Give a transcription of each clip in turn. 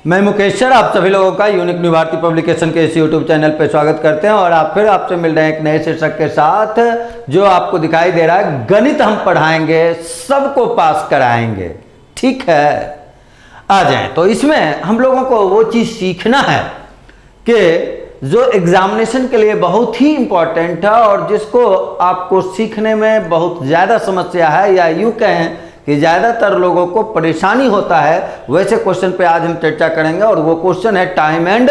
मैं मुकेश सर आप सभी लोगों का यूनिक न्यू भारती पब्लिकेशन के इस यूट्यूब चैनल पे स्वागत करते हैं और आपसे मिल रहे हैं एक नए शीर्षक के साथ जो आपको दिखाई दे रहा है गणित हम पढ़ाएंगे, सबको पास कराएंगे। ठीक है, आ जाएं। तो इसमें हम लोगों को वो चीज़ सीखना है कि जो एग्जामिनेशन के लिए बहुत ही इम्पोर्टेंट है और जिसको आपको सीखने में बहुत ज़्यादा समस्या है या यूँ कहें कि ज़्यादातर लोगों को परेशानी होता है, वैसे क्वेश्चन पे आज हम चर्चा करेंगे और वो क्वेश्चन है टाइम एंड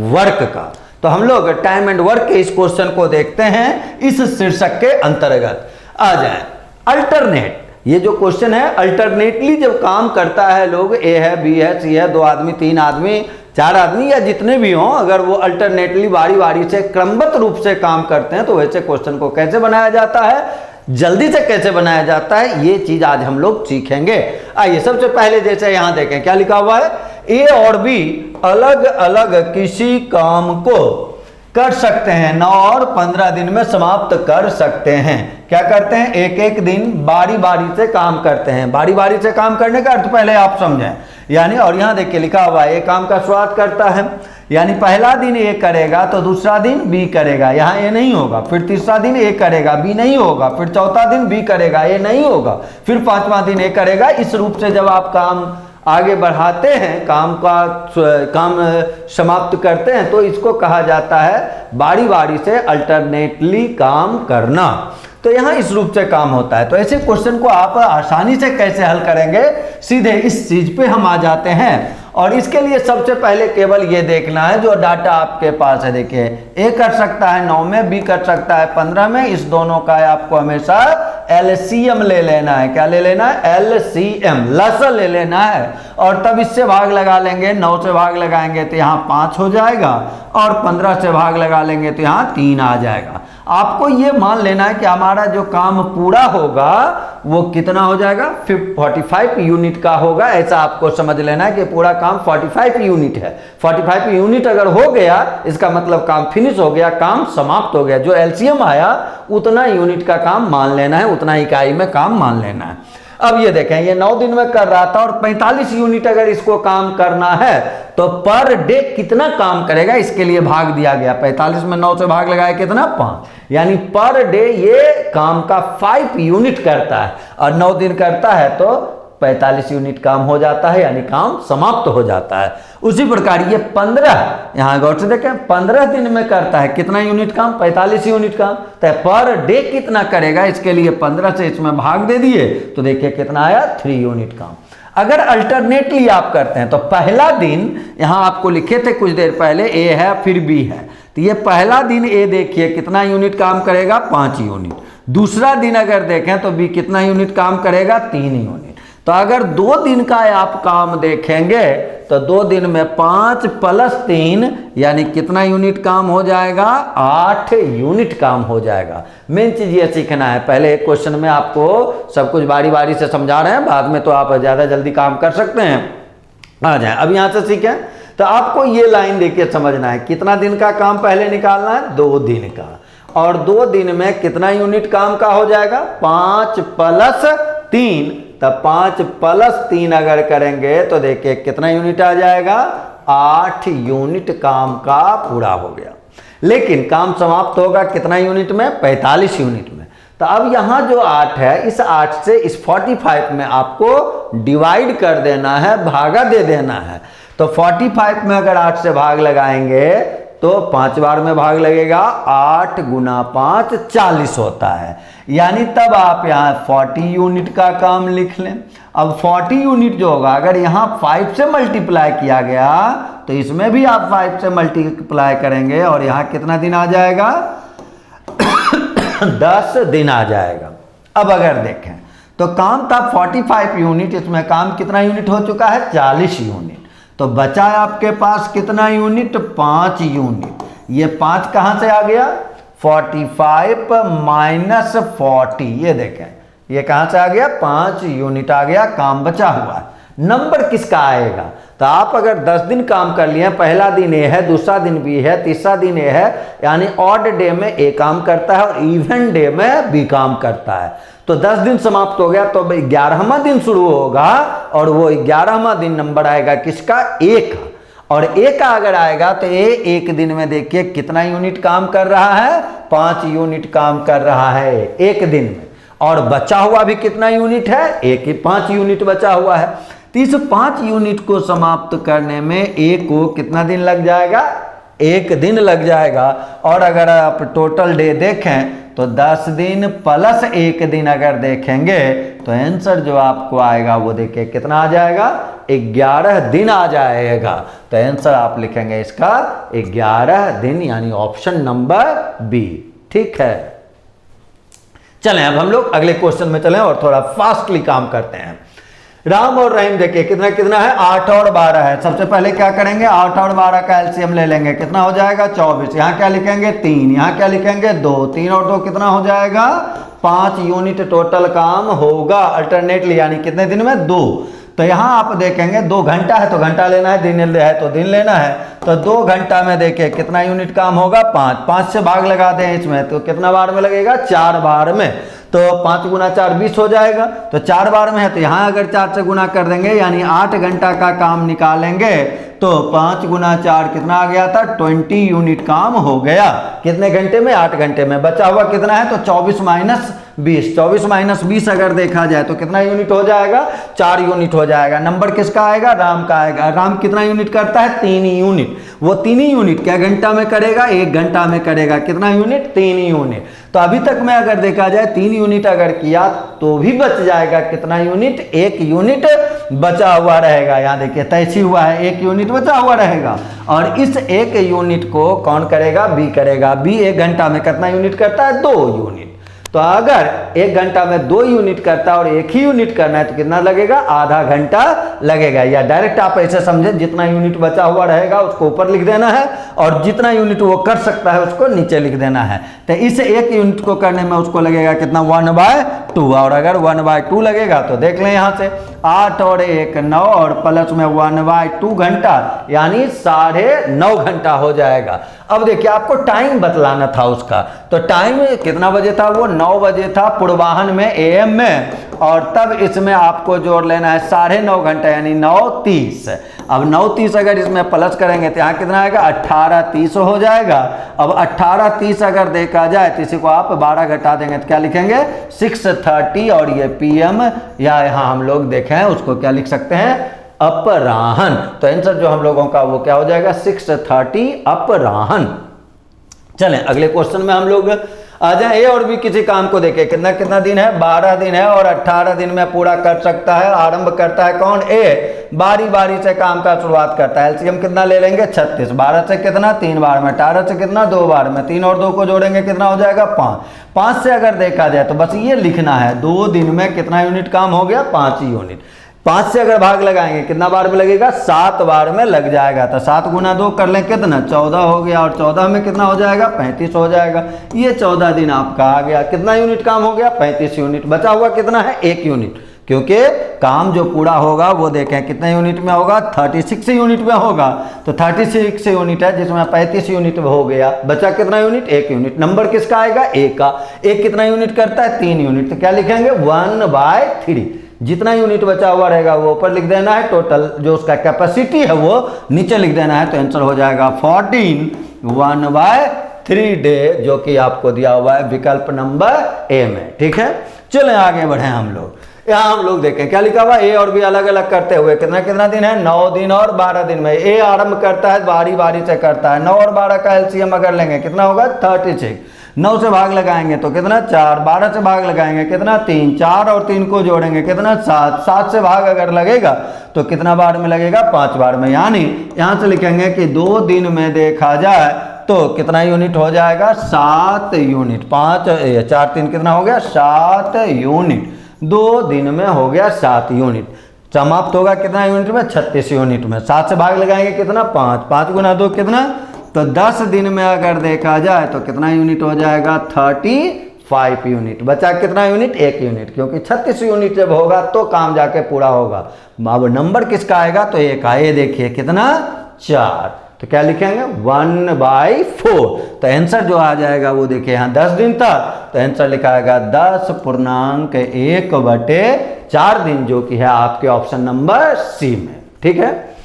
वर्क का। तो हम लोग टाइम एंड वर्क के इस क्वेश्चन को देखते हैं इस शीर्षक के अंतर्गत। आ जाए अल्टरनेट, ये जो क्वेश्चन है अल्टरनेटली जब काम करता है लोग, ए है, बी है, सी है, 2 आदमी, 3 आदमी, 4 आदमी या जितने भी हों, अगर वो अल्टरनेटली बारी बारी से क्रमबद्ध रूप से काम करते हैं तो वैसे क्वेश्चन को कैसे बनाया जाता है, जल्दी से कैसे बनाया जाता है, ये चीज आज हम लोग सीखेंगे। आइए सबसे पहले जैसे यहां देखें क्या लिखा हुआ है, ए और बी अलग अलग किसी काम को कर सकते हैं 9 और 15 दिन में समाप्त कर सकते हैं। क्या करते हैं, एक एक दिन बारी बारी से काम करते हैं। बारी बारी से काम करने का अर्थ पहले आप समझें, यानी और यहां देखिए लिखा हुआ है, एक काम का शुरुआत करता है, यानी पहला दिन ए करेगा तो दूसरा दिन बी करेगा, यहाँ ए नहीं होगा, फिर तीसरा दिन ए करेगा, बी नहीं होगा, फिर चौथा दिन बी करेगा, ए नहीं होगा, फिर 5वां दिन ए करेगा। इस रूप से जब आप काम आगे बढ़ाते हैं, काम समाप्त करते हैं, तो इसको कहा जाता है बारी बारी से अल्टरनेटली काम करना। तो यहाँ इस रूप से काम होता है। तो ऐसे क्वेश्चन को आप आसानी से कैसे हल करेंगे, सीधे इस चीज पे हम आ जाते हैं। और इसके लिए सबसे पहले केवल ये देखना है जो डाटा आपके पास है। देखिए ए कर सकता है 9 में, बी कर सकता है 15 में, इस दोनों का आपको हमेशा एलसीएम ले लेना है। क्या ले लेना है, एलसीएम, लसा ले लेना है। और तब इससे भाग लगा लेंगे, 9 से भाग लगाएंगे तो यहाँ 5 हो जाएगा और 15 से भाग लगा लेंगे तो यहाँ 3 आ जाएगा। आपको ये मान लेना है कि हमारा जो काम पूरा होगा वो कितना हो जाएगा, 45 यूनिट का होगा। ऐसा आपको समझ लेना है कि पूरा काम 45 यूनिट है। 45 यूनिट अगर हो गया इसका मतलब काम फिनिश हो गया, काम समाप्त हो गया। जो एलसीएम आया उतना यूनिट का काम मान लेना है, उतना इकाई में काम मान लेना है। अब ये देखें, ये 9 दिन में कर रहा था और 45 यूनिट अगर इसको काम करना है तो पर डे कितना काम करेगा, इसके लिए भाग दिया गया। 45 में 9 से भाग लगाया कितना, 5, यानी पर डे ये काम का 5 यूनिट करता है और 9 दिन करता है तो 45 यूनिट काम हो जाता है, यानी काम समाप्त हो जाता है। उसी प्रकार ये 15, यहाँ गौर से देखें, 15 दिन में करता है कितना यूनिट काम, 45 यूनिट काम। तो पर डे कितना करेगा, इसके लिए 15 से इसमें भाग दे दिए तो देखिए कितना आया, 3 यूनिट काम। अगर अल्टरनेटली आप करते हैं तो पहला दिन यहाँ आपको लिखे थे कुछ देर पहले, ए है फिर बी है, तो ये पहला दिन ए देखिए कितना यूनिट काम करेगा, 5 यूनिट। दूसरा दिन अगर देखें तो बी कितना यूनिट काम करेगा, 3 यूनिट। तो अगर 2 दिन का आप काम देखेंगे तो 2 दिन में 5 + 3 यानी कितना यूनिट काम हो जाएगा, 8 यूनिट काम हो जाएगा। मेन चीज ये सीखना है, पहले एक क्वेश्चन में आपको सब कुछ बारी बारी से समझा रहे हैं, बाद में तो आप ज़्यादा जल्दी काम कर सकते हैं। आ जाए अब यहाँ से सीखें तो आपको ये लाइन देखिए समझना है, कितना दिन का काम पहले निकालना है, 2 दिन का, और 2 दिन में कितना यूनिट काम का हो जाएगा, 5 + 3, तब 5 + 3 अगर करेंगे तो देखिए कितना यूनिट आ जाएगा, 8 यूनिट काम का पूरा हो गया। लेकिन काम समाप्त होगा कितना यूनिट में, 45 यूनिट में। तो अब यहाँ जो 8 है, इस 8 से इस 45 में आपको डिवाइड कर देना है, भागा दे देना है। तो 45 में अगर 8 से भाग लगाएंगे तो 5 बार में भाग लगेगा, 8 × 5 40 होता है, यानी तब आप यहाँ 40 यूनिट का काम लिख लें। अब 40 यूनिट जो होगा अगर यहाँ 5 से मल्टीप्लाई किया गया तो इसमें भी आप 5 से मल्टीप्लाई करेंगे और यहाँ कितना दिन आ जाएगा 10 दिन आ जाएगा। अब अगर देखें तो काम था 45 यूनिट, इसमें काम कितना यूनिट हो चुका है, 40 यूनिट। तो बचा आपके पास कितना यूनिट, 5 यूनिट। ये 5 कहाँ से आ गया, 45 - 40, ये देखें ये कहाँ से आ गया, 5 यूनिट आ गया, काम बचा हुआ है। नंबर किसका आएगा, तो आप अगर 10 दिन काम कर लिए, पहला दिन ए है, दूसरा दिन बी है, तीसरा दिन ए है, यानी ऑड डे में ए काम करता है और इवन डे में बी काम करता है। तो 10 दिन समाप्त हो गया तो 11वां दिन शुरू होगा और वो 11वां दिन नंबर आएगा किसका, ए का। और ए का अगर आएगा तो ए एक दिन में देखिए कितना यूनिट काम कर रहा है, 5 यूनिट काम कर रहा है एक दिन में। और बचा हुआ भी कितना यूनिट है, ए की 5 यूनिट बचा हुआ है। तो इस 5 यूनिट को समाप्त करने में ए को कितना दिन लग जाएगा, 1 दिन लग जाएगा। और अगर आप टोटल डे देखें तो 10 दिन प्लस 1 दिन अगर देखेंगे तो आंसर जो आपको आएगा वो देखिए कितना आ जाएगा, 11 दिन आ जाएगा। तो आंसर आप लिखेंगे इसका 11 दिन, यानी ऑप्शन नंबर बी। ठीक है, चलें अब हम लोग अगले क्वेश्चन में चलें और थोड़ा फास्टली काम करते हैं। राम और रहीम देखिए कितना कितना है, 8 और 12 है। सबसे पहले क्या करेंगे, 8 और 12 का एलसीएम ले लेंगे, कितना हो जाएगा 24। यहाँ क्या लिखेंगे 3, यहाँ क्या लिखेंगे 2, 3 और 2 कितना हो जाएगा 5 यूनिट टोटल काम होगा अल्टरनेटली, यानी कितने दिन में 2। तो यहाँ आप देखेंगे 2 घंटा है तो घंटा लेना है, दिन है तो दिन लेना है। तो 2 घंटा में देखिए कितना यूनिट काम होगा 5, 5 से भाग लगा दें इसमें तो कितना बार में लगेगा, 4 बार में। तो 5 गुना 4 20 हो जाएगा। तो 4 बार में है तो यहाँ अगर 4 से गुना कर देंगे यानी 8 घंटा का काम निकालेंगे तो 5 गुना 4 कितना आ गया था, 20 यूनिट काम हो गया। कितने घंटे में, 8 घंटे में। बचा हुआ कितना है तो 24 माइनस 20, 24 माइनस 20 अगर देखा जाए तो कितना यूनिट हो जाएगा, 4 यूनिट हो जाएगा। नंबर किसका आएगा, राम का आएगा। राम कितना यूनिट करता है, 3 यूनिट। वो 3 यूनिट क्या घंटा में करेगा, 1 घंटा में करेगा। कितना यूनिट, 3 यूनिट। तो अभी तक में अगर देखा जाए 3 यूनिट अगर किया तो भी बच जाएगा कितना यूनिट, 1 यूनिट बचा हुआ रहेगा। यहाँ देखिए तैसी हुआ है, 1 यूनिट बचा हुआ रहेगा। और इस 1 यूनिट को कौन करेगा, बी करेगा। बी 1 घंटा में कितना यूनिट करता है, 2 यूनिट। तो अगर 1 घंटा में 2 यूनिट करता है और 1 ही यूनिट करना है तो कितना लगेगा, आधा घंटा लगेगा। या डायरेक्ट आप ऐसे समझे जितना यूनिट बचा हुआ रहेगा उसको ऊपर लिख देना है और जितना यूनिट वो कर सकता है उसको नीचे लिख देना है। तो इस 1 यूनिट को करने में उसको लगेगा कितना, 1/2। और अगर 1/2 लगेगा तो देख लें यहाँ से 8 और 1 9 और प्लस में 1/2 घंटा यानी 9.5 घंटा हो जाएगा। अब देखिए आपको टाइम बतलाना था उसका, तो टाइम कितना बजे था, वो 9 बजे था पूर्वाहन में, एएम में। और तब इसमें आपको जोड़ लेना है 9.5 घंटा यानी 9:30। अब 9:30 अगर इसमें प्लस करेंगे तो यहाँ कितना आएगा, 18:30 हो जाएगा। अब 18:30 अगर देखा जाए तो इसी को आप 12 घटा देंगे तो क्या लिखेंगे 6:30। और ये पीएम या यहाँ हम लोग देखें उसको क्या लिख सकते हैं, अपराहन। तो आंसर जो हम लोगों का वो क्या हो जाएगा, 6:30 अपराहन। चलें अगले क्वेश्चन में हम लोग आ जाए। ए और बी किसी काम को देखें, कितना कितना दिन है, 12 दिन है और 18 दिन में पूरा कर सकता है। आरंभ करता है कौन, ए। बारी बारी से काम का शुरुआत करता है। एलसीएम कितना ले लेंगे 36। 12 से कितना, 3 बार में। 18 से कितना, 2 बार में। 3 और 2 को जोड़ेंगे कितना हो जाएगा, 5। 5 से अगर देखा जाए तो बस ये लिखना है 2 दिन में कितना यूनिट काम हो गया, 5 यूनिट। 5 से अगर भाग लगाएंगे कितना बार में लगेगा, 7 बार में लग जाएगा। तो 7 गुना 2 कर लें कितना, 14 हो गया। और 14 में कितना हो जाएगा, 35 हो जाएगा। ये 14 दिन आपका आ गया। कितना यूनिट काम हो गया, 35 यूनिट। बचा हुआ कितना है, 1 यूनिट, क्योंकि काम जो पूरा होगा वो देखें कितने यूनिट में होगा, 36 यूनिट में होगा। तो 36 यूनिट है जिसमें 35 यूनिट हो गया। बचा कितना यूनिट, 1 यूनिट। नंबर किसका आएगा, ए का। एक कितना यूनिट करता है, 3 यूनिट। तो क्या लिखेंगे 1/3। जितना यूनिट बचा हुआ रहेगा वो ऊपर लिख देना है, टोटल जो उसका कैपेसिटी है वो नीचे लिख देना है। तो आंसर हो जाएगा 14, 1/3 डे, जो कि आपको दिया हुआ है विकल्प नंबर ए में। ठीक है, चलें आगे बढ़े हम लोग। यहाँ हम लोग देखें क्या लिखा हुआ, ए और बी अलग अलग करते हुए कितना कितना दिन है, 9 दिन और 12 दिन में। ए आरंभ करता है, बारी बारी से करता है। 9 और 12 का एलसीएम अगर लेंगे कितना होगा, 36। 9 से भाग लगाएंगे तो कितना, 4। 12 से भाग लगाएंगे कितना, 3। 4 और 3 को जोड़ेंगे कितना, 7। 7 से भाग अगर लगेगा तो कितना बार में लगेगा, 5 बार में। यानी यहाँ से लिखेंगे कि 2 दिन में देखा जाए तो कितना यूनिट हो जाएगा, 7 यूनिट। 5 4 3 कितना हो गया, 7 यूनिट। 2 दिन में हो गया 7 यूनिट। समाप्त होगा कितना यूनिट में, 36 यूनिट में। 7 से भाग लगाएंगे कितना, 5। 5 गुना 2 कितना, तो 10 दिन में अगर देखा जाए तो कितना यूनिट हो जाएगा, 35 यूनिट। बचा कितना यूनिट, 1 यूनिट, क्योंकि 36 यूनिट जब होगा तो काम जाके पूरा होगा। अब नंबर किसका आएगा, तो ए का। ये देखिए कितना, 4। तो क्या लिखेंगे 1/4। तो आंसर जो आ जाएगा वो देखिए यहाँ 10 दिन था तो आंसर लिखाएगा 10.1/4 दिन, जो कि है आपके ऑप्शन नंबर सी में। ठीक है,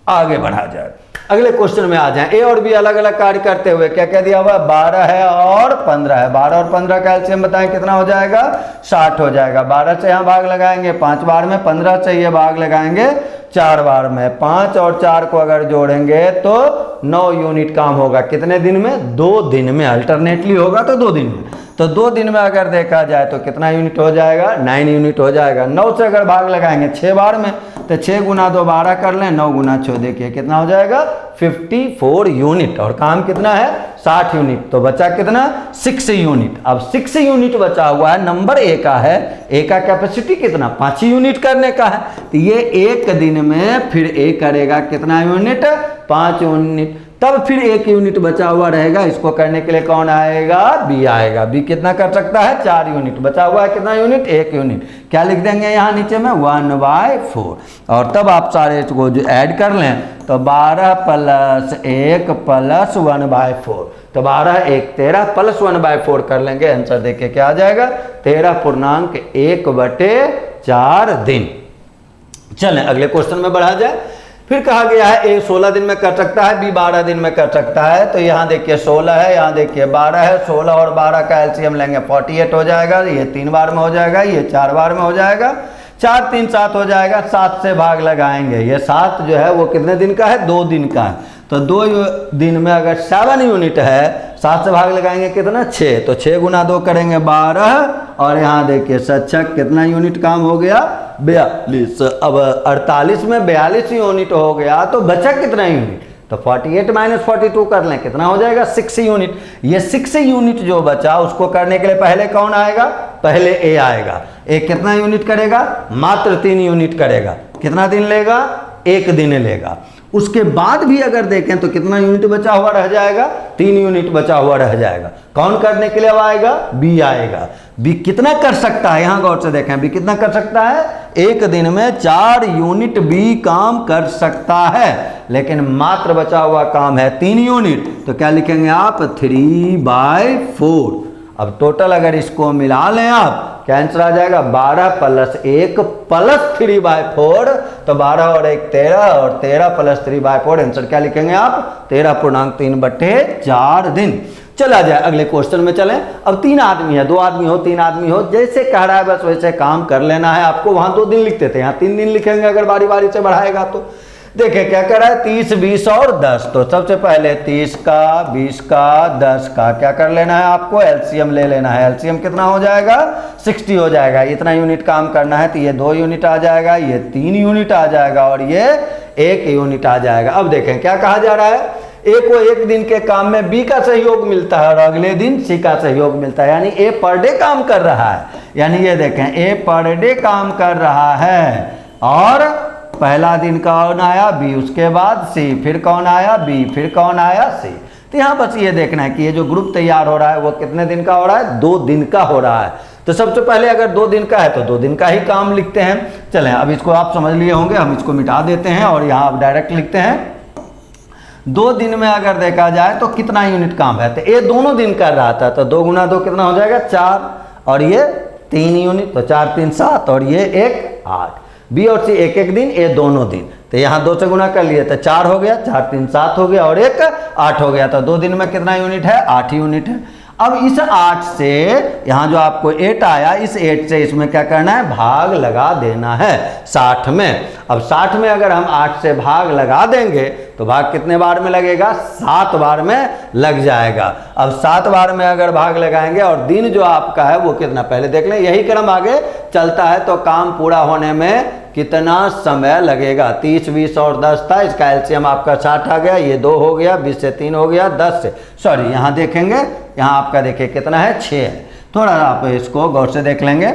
आगे बढ़ा जाए। अगले क्वेश्चन में आ जाए। ए और बी अलग अलग कार्य करते हुए क्या क्या दिया हुआ है, 12 है और 15 है। 12 और 15 का एलसीएम बताएं कितना हो जाएगा, 60 हो जाएगा। 12 से यहाँ भाग लगाएंगे 5 बार में, 15 से ये भाग लगाएंगे 4 बार में। 5 और 4 को अगर जोड़ेंगे तो 9 यूनिट काम होगा। कितने दिन में, 2 दिन में। अल्टरनेटली होगा तो 2 दिन में। तो 2 दिन में अगर देखा जाए तो कितना यूनिट हो जाएगा, 9 यूनिट हो जाएगा। 9 से अगर भाग लगाएंगे 6 बार में तो 6 गुना 2 12 कर लें, 9 गुना 6 देखिए कितना हो जाएगा, 54 यूनिट। और काम कितना है, 60 यूनिट। तो बचा कितना, 6 यूनिट। अब 6 यूनिट बचा हुआ है, नंबर ए का है। ए का कैपेसिटी कितना, 5 यूनिट करने का है। तो ये एक दिन में फिर ए करेगा कितना यूनिट, 5 यूनिट। तब फिर 1 यूनिट बचा हुआ रहेगा, इसको करने के लिए कौन आएगा, बी आएगा। बी कितना कर सकता है, 4 यूनिट। बचा हुआ है कितना यूनिट, 1 यूनिट। क्या लिख देंगे यहाँ नीचे में, 1/4। और तब आप सारे इसको जो ऐड कर लें तो 12 + 1 + 1/4। तो 12 1 13 + 1/4 कर लेंगे। आंसर देखिए क्या आ जाएगा, 13.1/4 दिन। चलें अगले क्वेश्चन में बढ़ा जाए। फिर कहा गया है ए 16 दिन में कर सकता है, बी 12 दिन में कर सकता है। तो यहाँ देखिए 16 है, यहाँ देखिए 12 है। 16 और 12 का एलसीएम लेंगे 48 हो जाएगा। ये 3 बार में हो जाएगा, ये 4 बार में हो जाएगा। 4 3 7 हो जाएगा। 7 से भाग लगाएंगे, ये 7 जो है वो कितने दिन का है, 2 दिन का है। तो 2 दिन में अगर 7 यूनिट है, 7 से भाग लगाएंगे कितना, 6। तो 6 गुना 2 करेंगे 12। और यहाँ देखिए 7 कितना यूनिट काम हो गया, 42। अब 48 में 42 यूनिट हो गया तो बचा कितना यूनिट, तो 48 - 42 कर लें, कितना हो जाएगा, 6 यूनिट। ये 6 यूनिट जो बचा उसको करने के लिए पहले कौन आएगा, पहले ए आएगा। ए कितना यूनिट करेगा, मात्र 3 यूनिट करेगा। कितना दिन लेगा, 1 दिन लेगा। उसके बाद भी अगर देखें तो कितना यूनिट बचा हुआ रह जाएगा, 3 यूनिट बचा हुआ रह जाएगा। कौन करने के लिए आएगा, बी आएगा। बी कितना कर सकता है, यहां गौर से देखें, बी कितना कर सकता है, 1 दिन में 4 यूनिट बी काम कर सकता है। लेकिन मात्र बचा हुआ काम है 3 यूनिट। तो क्या लिखेंगे आप, 3/4। अब टोटल अगर इसको मिला लें आप, क्या आंसर आ जाएगा, 12 + 1 + 3/4। तो 12 और 1 13 और 13 + 3/4। आंसर क्या लिखेंगे आप, 13.3/4 दिन। चला जाए अगले क्वेश्चन में चलें। अब 3 आदमी है, 2 आदमी हो, 3 आदमी हो, जैसे कह रहा है बस वैसे काम कर लेना है आपको। वहां 2 दिन लिखते थे, यहाँ 3 दिन लिखेंगे अगर बारी बारी से बढ़ाएगा तो। देखिए क्या कर रहा है, 30 20 और 10। तो सबसे पहले 30 का, 20 का, 10 का क्या कर लेना है आपको, एलसीएम ले लेना है। एलसीएम कितना हो जाएगा, 60 हो जाएगा। इतना यूनिट काम करना है तो ये 2 यूनिट आ जाएगा, ये 3 यूनिट आ जाएगा और ये 1 यूनिट आ जाएगा। अब देखें क्या कहा जा रहा है, ए को 1 दिन के काम में बी का सहयोग मिलता है और अगले दिन सी का सहयोग मिलता है। यानी ए पर डे काम कर रहा है। यानी ये देखें, ए पर डे काम कर रहा है और पहला दिन कौन आया, बी, उसके बाद सी, फिर कौन आया, बी, फिर कौन आया, सी। तो यहाँ बस ये देखना है कि ये जो ग्रुप तैयार हो रहा है वो कितने दिन का हो रहा है, 2 दिन का हो रहा है। तो सबसे पहले अगर 2 दिन का है तो 2 दिन का ही काम लिखते हैं। चलें अब इसको आप समझ लिए होंगे, हम इसको मिटा देते हैं और यहाँ आप डायरेक्ट लिखते हैं। 2 दिन में अगर देखा जाए तो कितना यूनिट काम है, तो ये दोनों दिन कर रहा था। तो 2 गुना 2 कितना हो जाएगा, 4 और ये 3 यूनिट। तो 4 3 7 और ये 1 8। बी और सी 1 दिन, ये दोनों दिन। तो यहाँ 2 से गुना कर लिए तो 4 हो गया, 4 3 7 हो गया और 1 8 हो गया। तो 2 दिन में कितना यूनिट है, 8 यूनिट है। अब इस 8 से यहाँ जो आपको 8 आया, इस 8 से इसमें क्या करना है, भाग लगा देना है 60 में। अब 60 में अगर हम 8 से भाग लगा देंगे तो भाग कितने बार में लगेगा, 7 बार में लग जाएगा। अब 7 बार में अगर भाग लगाएंगे और दिन जो आपका है वो कितना, पहले देख लें, यही क्रम आगे चलता है तो काम पूरा होने में कितना समय लगेगा। 30 20 और 10 था, इसका एलसीएम आपका 60 आ गया, ये 2 हो गया, 20 से 3 हो गया, 10 से, सॉरी यहाँ देखेंगे, यहाँ आपका देखिए कितना है, 6 है। थोड़ा आप इसको गौर से देख लेंगे।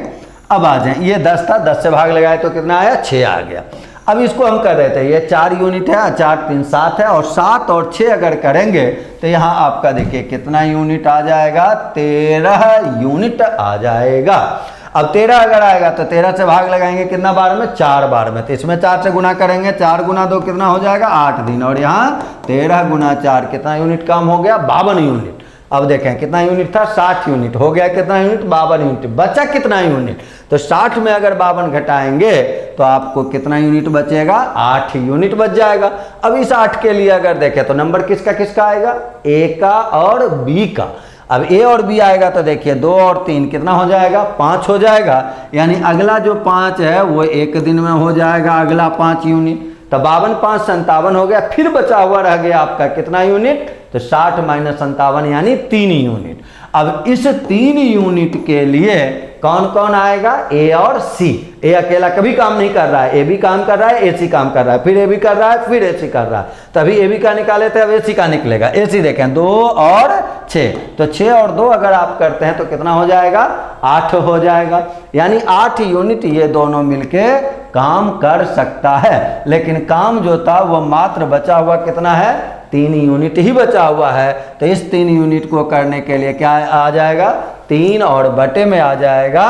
अब आ जाए, ये 10 था, 10 से भाग लगाए तो कितना आया, 6 आ गया। अब इसको हम कर रहे थे, ये 4 यूनिट है, 4 3 7 है और 7 और 6 अगर करेंगे तो यहाँ आपका देखिए कितना यूनिट आ जाएगा, 13 यूनिट आ जाएगा। अब 13 अगर आएगा तो 13 से भाग लगाएंगे कितना बार में, 4 बार में। तो इसमें 4 से गुना करेंगे, 4 गुना 2 कितना हो जाएगा, 8 दिन। और यहाँ 13 गुना 4 कितना यूनिट काम हो गया, 52 यूनिट। अब देखें कितना यूनिट था, 60 यूनिट। हो गया कितना यूनिट, 52 यूनिट। बचा कितना यूनिट, तो 60 में अगर 52 घटाएंगे तो आपको कितना यूनिट बचेगा, 8 यूनिट बच जाएगा। अब इस 8 के लिए अगर देखें तो नंबर किसका किसका आएगा, ए का और बी का। अब ए और बी आएगा तो देखिए 2 और 3 कितना हो जाएगा, 5 हो जाएगा। यानी अगला जो 5 है वो एक दिन में हो जाएगा, अगला 5 यूनिट। तो 52 5 57 हो गया। फिर बचा हुआ रह गया आपका कितना यूनिट, तो 60 माइनस 57 यानी 3 यूनिट। अब इस 3 यूनिट के लिए कौन कौन आएगा, ए और सी। ए अकेला कभी काम नहीं कर रहा है, ए भी काम कर रहा है, ए सी काम कर रहा है, फिर ए भी कर रहा है, फिर ए सी कर रहा है। तभी ए बी का निकाले थे, अब ए सी का निकलेगा। ए सी देखें 2 और 6, तो 6 और 2 अगर आप करते हैं तो कितना हो जाएगा, 8 हो जाएगा। यानी 8 यूनिट ये दोनों मिलके काम कर सकता है। लेकिन काम जो था वो मात्र बचा हुआ कितना है, 3 यूनिट ही बचा हुआ है। तो इस 3 यूनिट को करने के लिए क्या आ जाएगा, 3 और बटे में आ जाएगा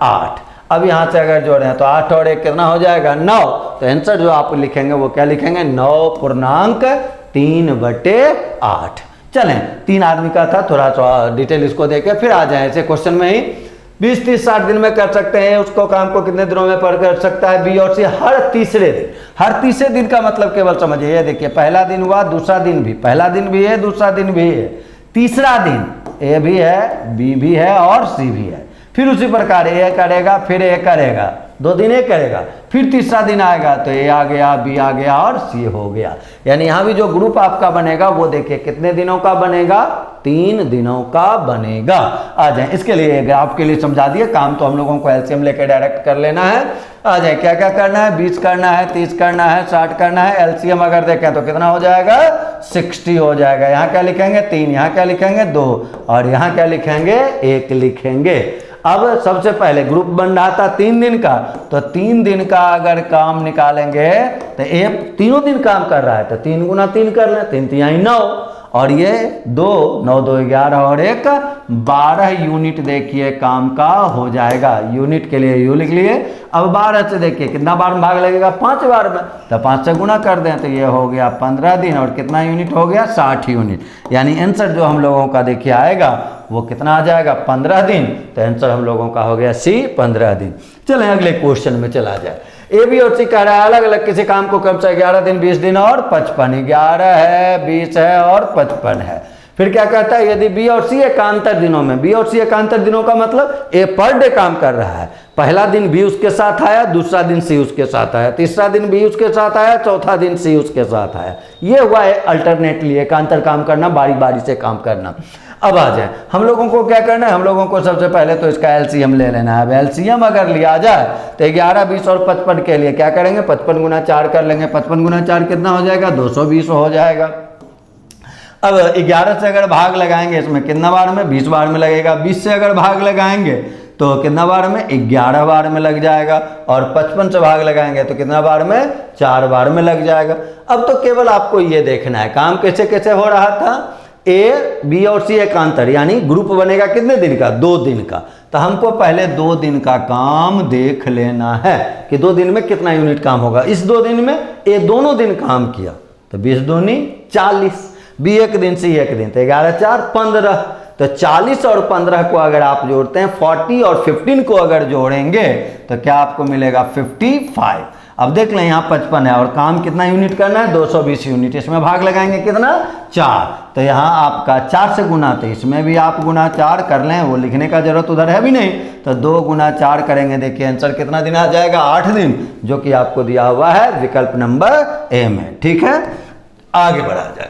8। अब यहाँ से अगर जोड़ें तो 8 और 1 कितना हो जाएगा, 9। तो आंसर जो आप लिखेंगे वो क्या लिखेंगे, 9.3/8। चलें, 3 आदमी का था, थोड़ा सा डिटेल इसको देखें फिर आ जाए ऐसे क्वेश्चन में ही। 20 30 60 दिन में कर सकते हैं, उसको काम को कितने दिनों में कर सकता है, बी और सी हर तीसरे दिन। हर तीसरे दिन का मतलब केवल समझिए, ये देखिए पहला दिन हुआ, दूसरा दिन भी, पहला दिन भी है, दूसरा दिन भी है, तीसरा दिन ए भी है, बी भी है और सी भी है। फिर उसी प्रकार ए करेगा, फिर ए करेगा, 2 दिन ए करेगा, फिर तीसरा दिन आएगा तो ए आ गया, बी आ गया और सी हो गया। यानी यहाँ भी जो ग्रुप आपका बनेगा वो देखिए कितने दिनों का बनेगा, 3 दिनों का बनेगा। आ जाए, इसके लिए ग्राफ के लिए समझा दिए, काम तो हम लोगों को एलसीएम लेके डायरेक्ट कर लेना है। आ जाए, क्या क्या करना है, 20 करना है, 30 करना है, 60 करना है। एलसीएम अगर देखें तो कितना हो जाएगा, 60 हो जाएगा। यहाँ क्या लिखेंगे, 3, यहाँ क्या लिखेंगे, 2 और यहाँ क्या लिखेंगे, 1 लिखेंगे। अब सबसे पहले ग्रुप बन रहा था 3 दिन का, तो 3 दिन का अगर काम निकालेंगे तो ये तीनों दिन काम कर रहा है तो 3 गुना 3 कर लें, 3 3 9 और ये 2 9 2 11 और 1 12 यूनिट देखिए काम का हो जाएगा। यूनिट के लिए यू लिख लिए। अब 12 से देखिए कितना बार में भाग लगेगा, 5 बार में, तो 5 से गुना कर दें तो ये हो गया 15 दिन और कितना यूनिट हो गया, 60 यूनिट। यानी आंसर जो हम लोगों का देखिए आएगा वो कितना आ जाएगा, 15 दिन। तो आंसर हम लोगों का हो गया सी, 15 दिन। चलें अगले क्वेश्चन में चला जाए। ए बी और सी कह रहा है अलग अलग किसी काम को कम से 11 दिन 20 दिन और 55, 11 है 20 है और 55 है। फिर क्या कहता है, यदि बी और सी एकांतर दिनों में, बी और सी एकांतर दिनों का मतलब ए पर डे काम कर रहा है। पहला दिन बी उसके साथ आया, दूसरा दिन सी उसके साथ आया, तीसरा दिन बी उसके साथ आया, चौथा दिन सी उसके साथ आया। ये हुआ है अल्टरनेटली एकांतर काम करना, बारी बारी से काम करना। अब आ जाए, हम लोगों को क्या करना है, हम लोगों को सबसे पहले तो इसका एलसीएम ले लेना है। अब एलसीएम अगर लिया जाए तो 11 20 और 55 के लिए क्या करेंगे, 55 गुना 4 कर लेंगे। 55 गुना 4 कितना हो जाएगा, 220 हो जाएगा। अब 11 से अगर भाग लगाएंगे इसमें कितना बार में, 20 बार में लगेगा। 20 से अगर भाग लगाएंगे तो कितना बार में, 11 बार में लग जाएगा। और 55 से भाग लगाएंगे तो कितना बार में, 4 बार में लग जाएगा। अब तो केवल आपको ये देखना है काम कैसे कैसे हो रहा था। ए बी और सी एकांतर यानी ग्रुप बनेगा कितने दिन का, 2 दिन का। तो हमको पहले 2 दिन का काम देख लेना है कि 2 दिन में कितना यूनिट काम होगा। इस 2 दिन में ए दोनों दिन काम किया तो 20 दूनी 40, बी 1 दिन सी 1 दिन, तो 11 4 15। तो 40 और 15 को अगर आप जोड़ते हैं, 40 और 15 को अगर जोड़ेंगे तो क्या आपको मिलेगा, 55। अब देख लें यहाँ 55 है और काम कितना यूनिट करना है, 220 यूनिट। इसमें भाग लगाएंगे कितना, 4। तो यहाँ आपका 4 से गुना, तो इसमें भी आप गुना 4 कर लें, वो लिखने का जरूरत उधर है भी नहीं। तो 2 गुना 4 करेंगे, देखिए आंसर कितना दिन आ जाएगा, 8 दिन, जो कि आपको दिया हुआ है विकल्प नंबर ए में। ठीक है, आगे बढ़ा जाए।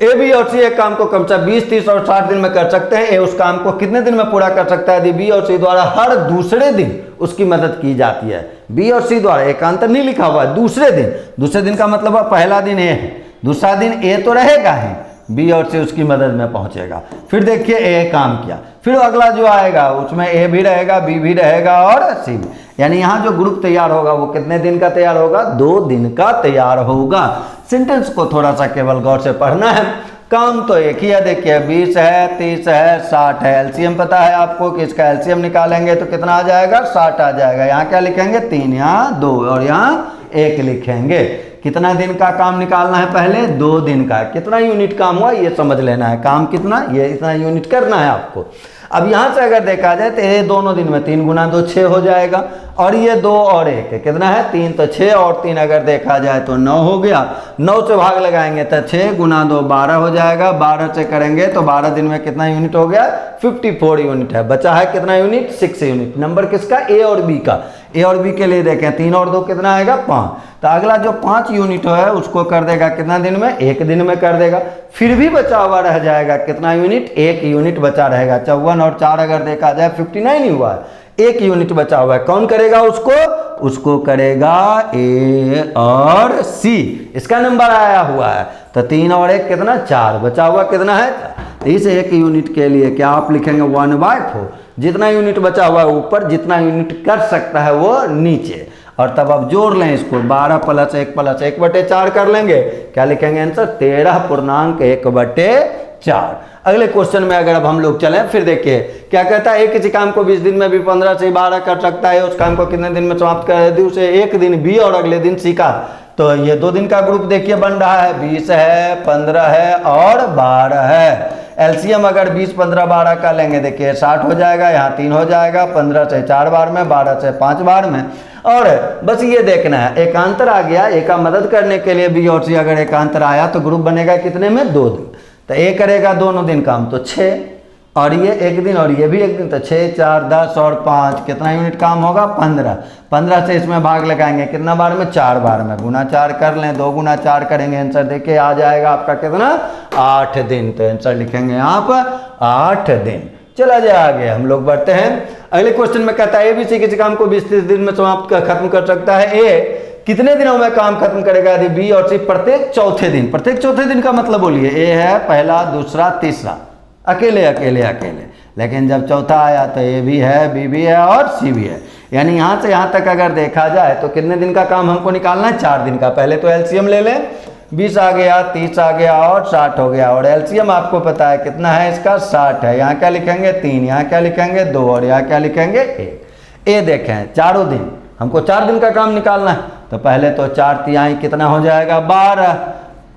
ए बी और सी एक काम को कम से 20 30 और 60 दिन में कर सकते हैं। ए उस काम को कितने दिन में पूरा कर सकता है यदि बी और सी द्वारा हर दूसरे दिन उसकी मदद की जाती है। बी और सी द्वारा, एकांतर नहीं लिखा हुआ है, दूसरे दिन का मतलब है पहला दिन ए है, दूसरा दिन ए तो रहेगा ही, बी और सी उसकी मदद में पहुंचेगा। फिर देखिए ए काम किया, फिर अगला जो आएगा उसमें ए भी रहेगा, बी भी रहेगा और सी भी। यानी यहाँ जो ग्रुप तैयार होगा वो कितने दिन का तैयार होगा, 2 दिन का तैयार होगा। सेंटेंस को थोड़ा सा केवल गौर से पढ़ना है। काम तो एक ही है, देखिए 20 है 30 है 60 है। एलसीएम पता है आपको कि इसका एलसीएम निकालेंगे तो कितना आ जाएगा, 60 आ जाएगा। यहाँ क्या लिखेंगे, 3, यहाँ 2 और यहाँ 1 लिखेंगे। कितना दिन का काम निकालना है, पहले 2 दिन का। कितना यूनिट काम हुआ ये समझ लेना है, काम कितना, ये इतना यूनिट करना है आपको। अब यहाँ से अगर देखा जाए तो ये दोनों दिन में 3 गुना 2 6 हो जाएगा, और ये 2 और 1 कितना है 3, तो 6 और 3 अगर देखा जाए तो 9 हो गया। 9 से भाग लगाएंगे तो 6 गुना 2 12 हो जाएगा। 12 से करेंगे तो 12 दिन में कितना यूनिट हो गया 54 यूनिट है। बचा है कितना यूनिट 6 यूनिट। नंबर किसका, ए और बी का। ए और बी के लिए देखें 3 और 2 कितना आएगा 5। तो अगला जो 5 यूनिट है उसको कर देगा कितना दिन में, 1 दिन में कर देगा। फिर भी बचा हुआ रह जाएगा कितना यूनिट, 1 यूनिट बचा रहेगा। 54 और 4 अगर देखा जाए 59 ही हुआ है, 1 यूनिट बचा हुआ है। कौन करेगा उसको, उसको करेगा ए और सी। इसका नंबर आया हुआ है तो 3 और 1 कितना 4, बचा हुआ कितना है। तो इस 1 यूनिट के लिए क्या आप लिखेंगे 1/4। जितना यूनिट बचा हुआ है ऊपर, जितना यूनिट कर सकता है वो नीचे। और तब अब जोड़ लें इसको, 12 + 1 + 1/4 कर लेंगे। क्या लिखेंगे आंसर 13.1/4। अगले क्वेश्चन में अगर अब हम लोग चलें, फिर देखिए क्या कहता है, एक किसी काम को 20 दिन में भी 15 से 12 कर सकता है। उस काम को कितने दिन में समाप्त कर दी, उसे 1 दिन बी और अगले दिन सीखा। तो ये 2 दिन का ग्रुप देखिए बन रहा है, 20 है, 15 है और 12 है। एलसीएम अगर 20 15 12 का लेंगे देखिए 60 हो जाएगा, यहाँ 3 हो जाएगा, 15 से 4 बार में, 12 से 5 बार में। और बस ये देखना है एकांतर आ गया, ए का मदद करने के लिए बी और सी अगर एकांतर आया तो ग्रुप बनेगा कितने में 2 दिन। तो ए करेगा दोनों दिन काम तो 6, और ये 1 दिन और ये भी 1 दिन, तो 6 4 10 और 5 कितना यूनिट काम होगा 15। 15 से इसमें भाग लगाएंगे कितना बार में, 4 बार में। गुना 4 कर लें, 2 गुना 4 करेंगे, आंसर देखिए आ जाएगा आपका कितना 8 दिन। तो आंसर लिखेंगे आप 8 दिन। चला जाए आगे, हम लोग बढ़ते हैं। अगले क्वेश्चन में कहता है एबीसी किसी काम को 20-30 दिन में समाप्त खत्म कर सकता है। ए कितने दिनों में काम खत्म करेगा यदि बी और सी प्रत्येक चौथे दिन। प्रत्येक चौथे दिन का मतलब बोलिए, ए है पहला, दूसरा, तीसरा, अकेले अकेले अकेले। लेकिन जब चौथा आया तो ए भी है, बी भी है और सी भी है। यानी यहाँ से यहाँ तक अगर देखा जाए तो कितने दिन का काम हमको निकालना है 4 दिन का। पहले तो एलसीएम ले लें, 20 आ गया, 30 आ गया और 60 हो गया। और एलसीएम आपको पता है कितना है इसका 60 है। यहाँ क्या लिखेंगे 3, यहाँ क्या लिखेंगे 2 और यहाँ क्या लिखेंगे 1। ए देखें चारों दिन हमको 4 दिन का काम निकालना है। तो पहले तो 4 तिहाई कितना हो जाएगा 12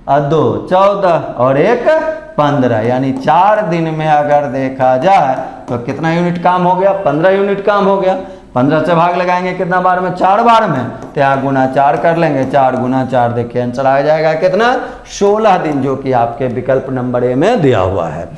और 2 14 और 1 15। यानी 4 दिन में अगर देखा जाए तो कितना यूनिट काम हो गया 15 यूनिट काम हो गया। 15 से भाग लगाएंगे कितना बार में 4 बार में, तो यहाँ गुना 4 कर लेंगे। 4 गुना 4 देखिए आंसर आ जाएगा कितना 16 दिन, जो कि आपके विकल्प नंबर ए में दिया हुआ है।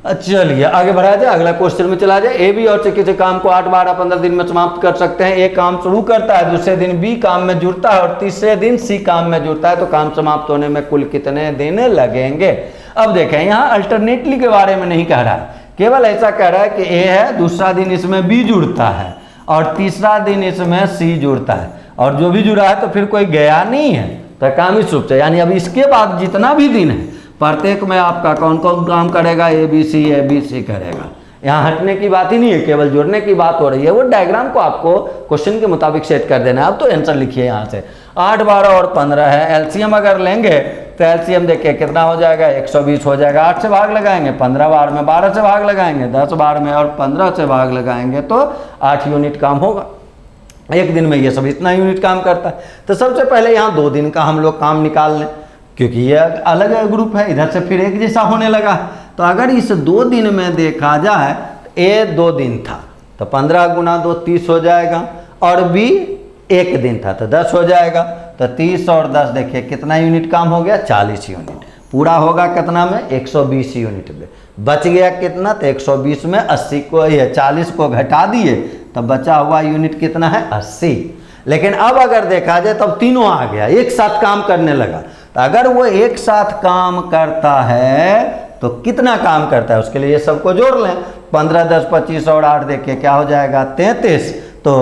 चलिए आगे बढ़ा जाए, अगला क्वेश्चन में चला जाए। ए बी और सी किसी काम को 8 12 15 दिन में समाप्त कर सकते हैं। ए काम शुरू करता है, दूसरे दिन बी काम में जुड़ता है और तीसरे दिन सी काम में जुड़ता है। तो काम समाप्त होने में कुल कितने दिन लगेंगे। अब देखें यहाँ अल्टरनेटली के बारे में नहीं कह रहा है, केवल ऐसा कह रहा है कि ए है, दूसरा दिन इसमें बी जुड़ता है और तीसरा दिन इसमें सी जुड़ता है, और जो भी जुड़ा है तो फिर कोई गया नहीं है, तो कामित रूप से। यानी अब इसके बाद जितना भी दिन है प्रत्येक में आपका कौन कौन काम करेगा, ए बी सी करेगा। यहाँ हटने की बात ही नहीं है, केवल जोड़ने की बात हो रही है। वो डायग्राम को आपको क्वेश्चन के मुताबिक सेट कर देना है। अब तो आंसर लिखिए यहाँ से 8 12 और 15 है। एलसीएम अगर लेंगे तो एलसीएम देखिए कितना हो जाएगा 120 हो जाएगा। 8 से भाग लगाएंगे 15 बार में, 12 से भाग लगाएंगे 10 बार में और 15 से भाग लगाएंगे तो 8 यूनिट काम होगा। 1 दिन में ये सब इतना यूनिट काम करता है। तो सबसे पहले यहाँ 2 दिन का हम लोग काम निकाल लें, क्योंकि ये अलग ग्रुप है, इधर से फिर एक जैसा होने लगा। तो अगर इस 2 दिन में देखा जाए, ए 2 दिन था तो 15 गुना 2 30 हो जाएगा, और बी 1 दिन था तो 10 हो जाएगा। तो 30 और 10 देखिए कितना यूनिट काम हो गया 40 यूनिट। पूरा होगा कितना में 120 यूनिट में। बच गया कितना, तो 120 में 80 को, ये 40 को घटा दिए तो बचा हुआ यूनिट कितना है 80। लेकिन अब अगर देखा जाए तब तीनों आ गया, एक साथ काम करने लगा। तो अगर वो एक साथ काम करता है तो कितना काम करता है, उसके लिए ये सबको जोड़ लें। 15 10 25 और 8 देखिए क्या हो जाएगा 33। तो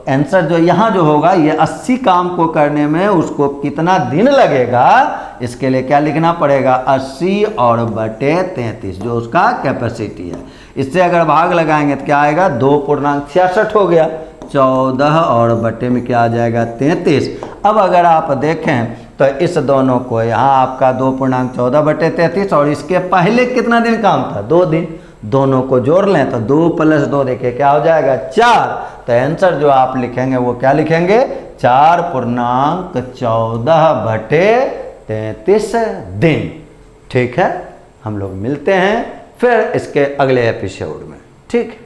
आंसर जो यहाँ जो होगा ये 80 काम को करने में उसको कितना दिन लगेगा, इसके लिए क्या लिखना पड़ेगा 80 और बटे 33 जो उसका कैपेसिटी है। इससे अगर भाग लगाएंगे तो क्या आएगा 2.66 हो गया। 14 और बटे में क्या आ जाएगा 33। अब अगर आप देखें तो इस दोनों को यहाँ आपका 2.14 बटे 33 और इसके पहले कितना दिन काम था 2 दिन। दोनों को जोड़ लें तो 2 + 2 देखिए क्या हो जाएगा 4। तो आंसर जो आप लिखेंगे वो क्या लिखेंगे 4.14/33 दिन। ठीक है, हम लोग मिलते हैं फिर इसके अगले एपिसोड में। ठीक है।